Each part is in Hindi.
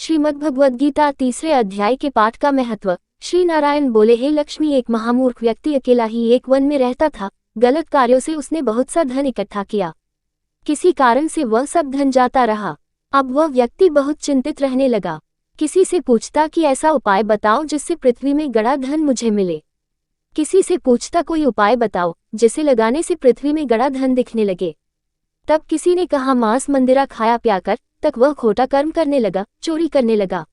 श्रीमद्भगवद्गीता तीसरे अध्याय के पाठ का महत्व। श्री नारायण बोले, हे लक्ष्मी, एक महामूर्ख व्यक्ति अकेला ही एक वन में रहता था। गलत कार्यों से उसने बहुत सा धन इकट्ठा किया। किसी कारण से वह सब धन जाता रहा। अब वह व्यक्ति बहुत चिंतित रहने लगा। किसी से पूछता कि ऐसा उपाय बताओ जिससे पृथ्वी में गड़ा धन मुझे मिले। किसी से पूछता कोई उपाय बताओ जिसे लगाने से पृथ्वी में गड़ा धन दिखने लगे। तब किसी ने कहा मांस मंदिरा खाया प्याकर। तक वह खोटा कर्म करने लगा, चोरी करने लगा।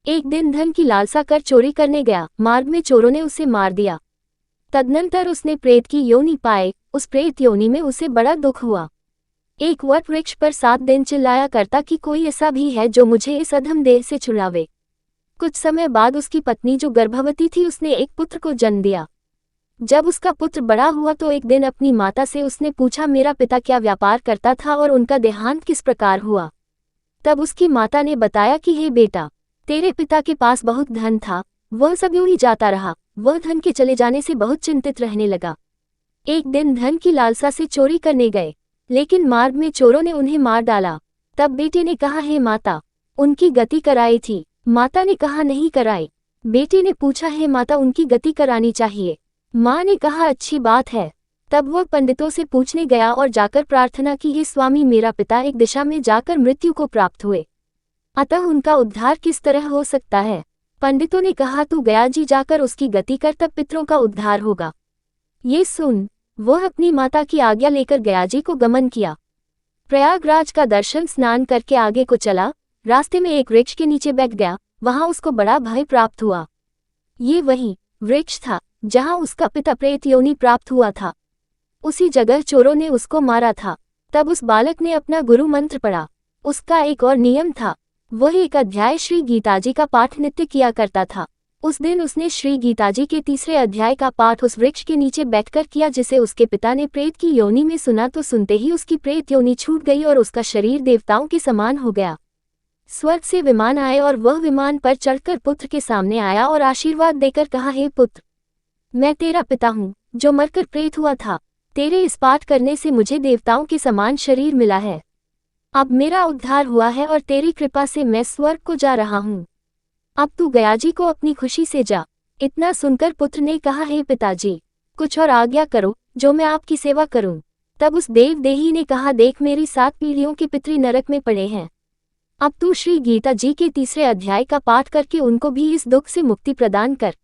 एक दिन धन की लालसा कर चोरी करने गया। मार्ग में चोरों ने उसे मार दिया। तदनंतर उसने प्रेत की योनि पाए। उस प्रेत योनि में उसे बड़ा दुख हुआ। एक वट वृक्ष पर 7 दिन चिल्लाया करता कि कोई ऐसा भी है जो मुझे इस अधम देह से छुड़ावे। कुछ समय बाद उसकी पत्नी जो गर्भवती थी उसने एक पुत्र को जन्म दिया। जब उसका पुत्र बड़ा हुआ तो एक दिन अपनी माता से उसने पूछा, मेरा पिता क्या व्यापार करता था और उनका देहांत किस प्रकार हुआ। तब उसकी माता ने बताया कि हे बेटा, तेरे पिता के पास बहुत धन था, वह सब यूं ही जाता रहा। वह धन के चले जाने से बहुत चिंतित रहने लगा। एक दिन धन की लालसा से चोरी करने गए, लेकिन मार्ग में चोरों ने उन्हें मार डाला। तब बेटे ने कहा, हे माता, उनकी गति कराई थी। माता ने कहा, नहीं कराई। बेटे ने पूछा, हे माता, उनकी गति करानी चाहिए। माँ ने कहा, अच्छी बात है। तब वह पंडितों से पूछने गया और जाकर प्रार्थना की, हे स्वामी, मेरा पिता एक दिशा में जाकर मृत्यु को प्राप्त हुए, अतः उनका उद्धार किस तरह हो सकता है। पंडितों ने कहा, तू गया जी जाकर उसकी गति कर, तब पितरों का उद्धार होगा। ये सुन वह अपनी माता की आज्ञा लेकर गयाजी को गमन किया। प्रयागराज का दर्शन स्नान करके आगे को चला। रास्ते में एक वृक्ष के नीचे बैठ गया। वहां उसको बड़ा भय प्राप्त हुआ। ये वही वृक्ष था जहां उसका पिता प्रेत योनि प्राप्त हुआ था। उसी जगह चोरों ने उसको मारा था। तब उस बालक ने अपना गुरु मंत्र पढ़ा। उसका एक और नियम था, वह एक अध्याय श्री गीताजी का पाठ नित्य किया करता था। उस दिन उसने श्री गीताजी के तीसरे अध्याय का पाठ उस वृक्ष के नीचे बैठकर किया, जिसे उसके पिता ने प्रेत की योनि में सुना तो सुनते ही उसकी प्रेत योनि छूट गई और उसका शरीर देवताओं के समान हो गया। स्वर्ग से विमान आए और वह विमान पर चढ़कर पुत्र के सामने आया और आशीर्वाद देकर कहा, हे पुत्र, मैं तेरा पिता हूँ जो मरकर प्रेत हुआ था। तेरे इस पाठ करने से मुझे देवताओं के समान शरीर मिला है। अब मेरा उद्धार हुआ है और तेरी कृपा से मैं स्वर्ग को जा रहा हूँ। अब तू गयाजी को अपनी खुशी से जा। इतना सुनकर पुत्र ने कहा, हे पिताजी, कुछ और आज्ञा करो जो मैं आपकी सेवा करूं। तब उस देवदेही ने कहा, देख, मेरी 7 पीढ़ियों के पितृ नरक में पड़े हैं। अब तू श्री गीता जी के तीसरे अध्याय का पाठ करके उनको भी इस दुख से मुक्ति प्रदान कर।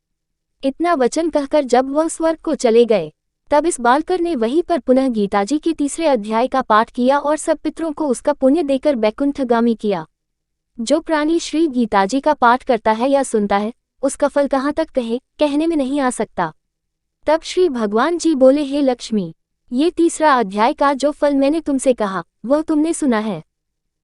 इतना वचन कहकर जब वह स्वर्ग को चले गए, तब इस बालकर ने वहीं पर पुनः गीताजी के तीसरे अध्याय का पाठ किया और सब पितरों को उसका पुण्य देकर बैकुंठगामी किया। जो प्राणी श्री गीताजी का पाठ करता है या सुनता है, उसका फल कहाँ तक कहने में नहीं आ सकता। तब श्री भगवान जी बोले, हे लक्ष्मी, ये तीसरा अध्याय का जो फल मैंने तुमसे कहा वह तुमने सुना है।